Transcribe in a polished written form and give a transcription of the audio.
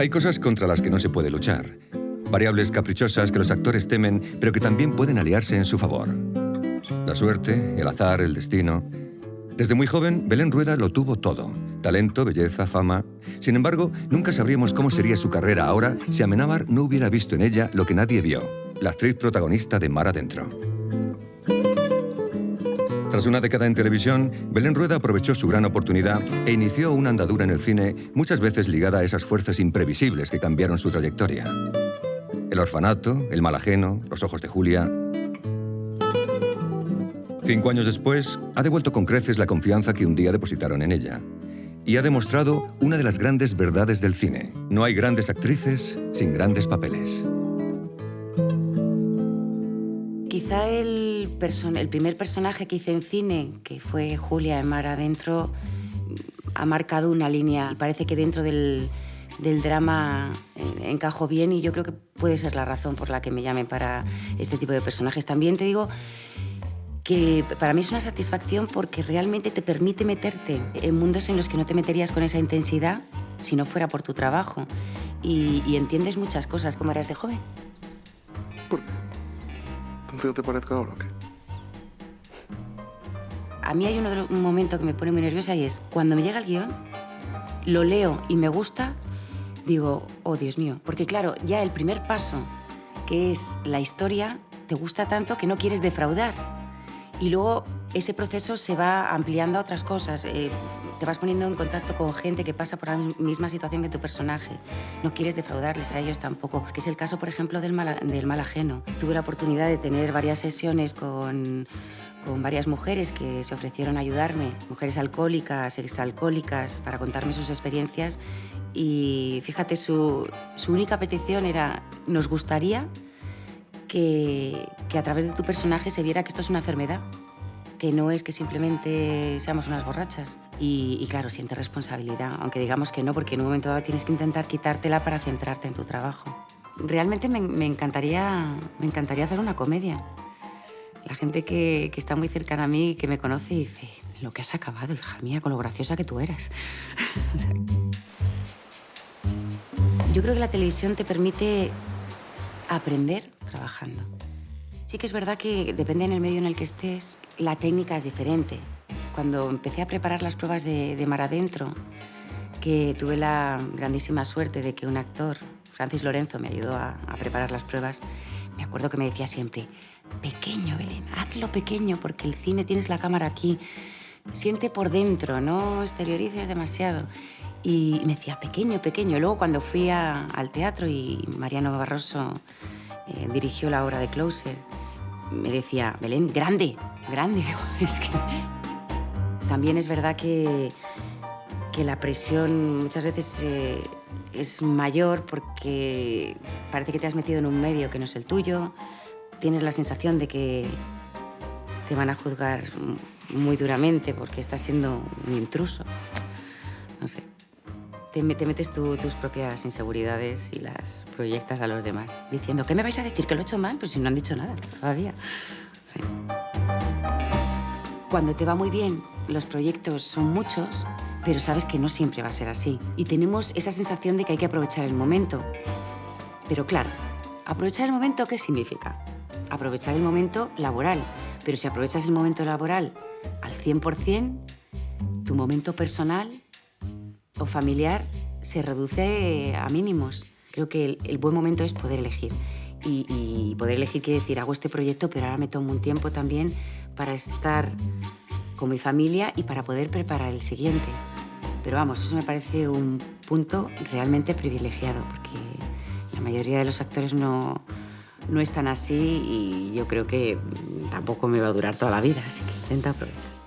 Hay cosas contra las que no se puede luchar. Variables caprichosas que los actores temen, pero que también pueden aliarse en su favor. La suerte, el azar, el destino. Desde muy joven, Belén Rueda lo tuvo todo. Talento, belleza, fama. Sin embargo, nunca sabríamos cómo sería su carrera ahora si Amenábar no hubiera visto en ella lo que nadie vio. La actriz protagonista de Mar Adentro. Tras una década en televisión, Belén Rueda aprovechó su gran oportunidad e inició una andadura en el cine muchas veces ligada a esas fuerzas imprevisibles que cambiaron su trayectoria. El orfanato, El mal ajeno, Los ojos de Julia. 5 años después, ha devuelto con creces la confianza que un día depositaron en ella. Y ha demostrado una de las grandes verdades del cine. No hay grandes actrices sin grandes papeles. Quizá el primer personaje que hice en cine, que fue Julia en Mar Adentro, ha marcado una línea. Parece que dentro del drama encajó bien y yo creo que puede ser la razón por la que me llamen para este tipo de personajes. También te digo que para mí es una satisfacción porque realmente te permite meterte en mundos en los que no te meterías con esa intensidad si no fuera por tu trabajo. Y entiendes muchas cosas. ¿Cómo eras de joven? ¿Por qué? ¿Tan feo te parezco ahora o qué? A mí hay un momento que me pone muy nerviosa y es cuando me llega el guión, lo leo y me gusta, digo, oh Dios mío, porque claro, ya el primer paso, que es la historia, te gusta tanto que no quieres defraudar. Y luego ese proceso se va ampliando a otras cosas. Te vas poniendo en contacto con gente que pasa por la misma situación que tu personaje. No quieres defraudarles a ellos tampoco, que es el caso, por ejemplo, del mal ajeno. Tuve la oportunidad de tener varias sesiones con varias mujeres que se ofrecieron a ayudarme, mujeres alcohólicas, exalcohólicas, para contarme sus experiencias. Y fíjate, su única petición era, nos gustaría que a través de tu personaje se viera que esto es una enfermedad, que no es que simplemente seamos unas borrachas. Y claro, sientes responsabilidad, aunque digamos que no, porque en un momento dado tienes que intentar quitártela para centrarte en tu trabajo. Realmente me encantaría hacer una comedia. La gente que está muy cercana a mí, que me conoce, dice, lo que has acabado, hija mía, con lo graciosa que tú eras. Yo creo que la televisión te permite aprender trabajando. Sí que es verdad que depende en el medio en el que estés, la técnica es diferente. Cuando empecé a preparar las pruebas de Mar Adentro, que tuve la grandísima suerte de que un actor, Francis Lorenzo, me ayudó a preparar las pruebas, me acuerdo que me decía siempre, pequeño, Belén, hazlo pequeño, porque el cine tienes la cámara aquí, siente por dentro, no exteriorices demasiado. Y me decía, pequeño, pequeño. Luego, cuando fui al teatro y Mariano Barroso dirigió la obra de Closer, me decía, Belén, grande, grande. Es que también es verdad que la presión muchas veces es mayor porque parece que te has metido en un medio que no es el tuyo, tienes la sensación de que te van a juzgar muy duramente porque estás siendo un intruso. No sé. Te metes tus propias inseguridades y las proyectas a los demás, diciendo, ¿qué me vais a decir? ¿Que lo he hecho mal? Pues si no han dicho nada todavía. Sí. Cuando te va muy bien, los proyectos son muchos, pero sabes que no siempre va a ser así. Y tenemos esa sensación de que hay que aprovechar el momento. Pero claro, ¿aprovechar el momento qué significa? Aprovechar el momento laboral. Pero si aprovechas el momento laboral al 100%, tu momento personal o familiar se reduce a mínimos. Creo que el buen momento es poder elegir. Y poder elegir quiere decir, hago este proyecto, pero ahora me tomo un tiempo también para estar con mi familia y para poder preparar el siguiente. Pero vamos, eso me parece un punto realmente privilegiado, porque la mayoría de los actores no están así y yo creo que tampoco me va a durar toda la vida, así que intento aprovechar.